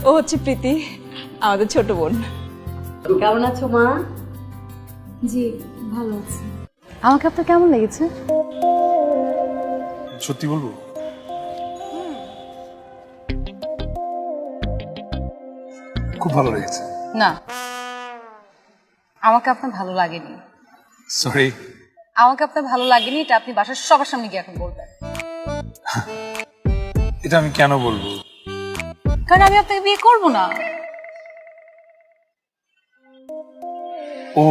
ও হচ্ছে প্রীতি, আমাদের ছোট বোন। কেমন আছো মা? জি ভালো আছি। আমাকে আপনার কেমন লেগেছে? সত্যি বলবো, খুব ভালো লেগেছে। না, আমাকে আপনার ভালো লাগেনি। সরি। আমাকে আপনার ভালো লাগেনি, এটা আপনি বাসার সবার সামনে গিয়ে এখন বলবেন। এটা আমি কেন বলবো? কারণ আমি আপনাকে বিয়ে করব না। ও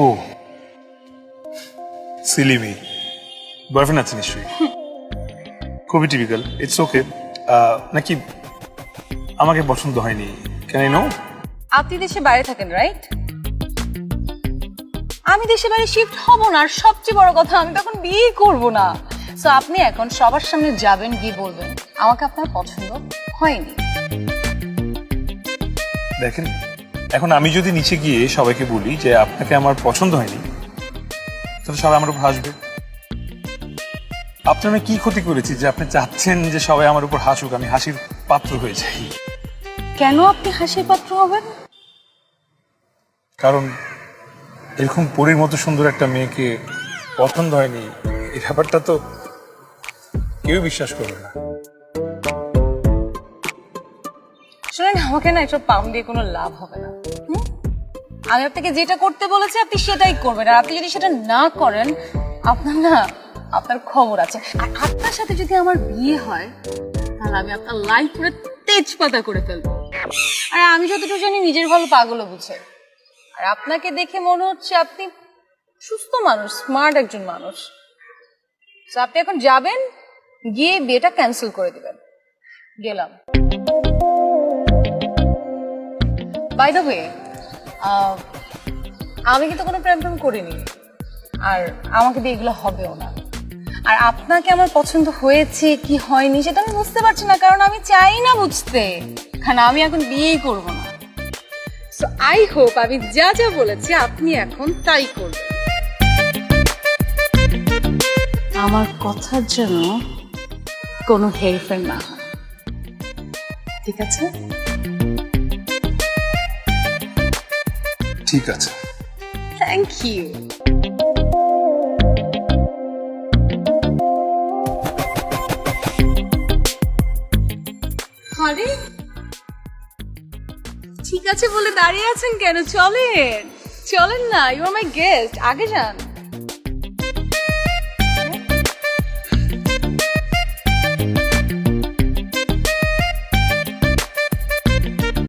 সিলিমি, বয়ফ্রেন্ড আছে নিশ্চয়ই? খুবই টিপিক্যাল। It's okay. নাকি আমাকে পছন্দ হয়নি? Can I know? আপনি দেশে বাইরে থাকেন, রাইট? আমি দেশে বাইরে শিফট হব না, আর সবচেয়ে বড় কথা আমি তখন বিয়ে করব না। সো আপনি এখন সবার সামনে যাবেন, গিয়ে বলবেন আমাকে আপনার পছন্দ হয়নি। দেখেন, এখন আমি যদি নিচে গিয়ে সবাইকে বলি যে আপনাকে আমার পছন্দ হয়নি, তাহলে সবাই আমার উপর হাসবে। আপনার আমি কি ক্ষতি করেছি যে আপনি চাচ্ছেন যে সবাই আমার উপর হাসুক, আমি হাসির পাত্র হয়ে যাই? কেন আপনি হাসির পাত্র হবেন? কারণ এরকম পরীর মতো সুন্দর একটা মেয়েকে পছন্দ হয়নি, এই ব্যাপারটা তো কেউ বিশ্বাস করবে না। শুনেন, আমাকে না এসব পাম দিয়ে কোনো লাভ হবে না। আমি আপনাকে যেটা করতে বলেছি আপনি সেটাই করবেন, আর আপনি যদি সেটা না করেন আপনার খবর আছে। আর আপনার সাথে যদি আমার বিয়ে হয় তাহলে আমি আপনার লাইফ পুরো তেজপাতা করে ফেলবো। আর আমি যতটুকু জানি নিজের ভালো পাগলও বুঝে। আর আপনাকে দেখে মনে হচ্ছে আপনি সুস্থ মানুষ, স্মার্ট একজন মানুষ। তো আপনি এখন যাবেন, গিয়ে বিয়েটা ক্যান্সেল করে দিবেন। গেলাম। বাই দ্য ওয়ে, আমি কিন্তু কোনো প্রেম করিনি, আর আমাকে দিয়ে এগুলো হবেও না। আর আপনাকে আমার পছন্দ হয়েছে কি হয়নি সেটা আমি বুঝতে পারছি না, কারণ আমি চাই না বুঝতে, কারণ আমি এখন বিয়েই করব না। সো আই হোপ আমি যা যা বলেছি আপনি এখন তাই করবেন। আমার কথার জন্য কোনো হেরফের না হয়, ঠিক আছে? ঠিক আছে। Thank you. আরে ঠিক আছে বলে দাঁড়িয়ে আছেন কেন? চলেন চলেন না, ইউ আর মাই গেস্ট, আগে যান।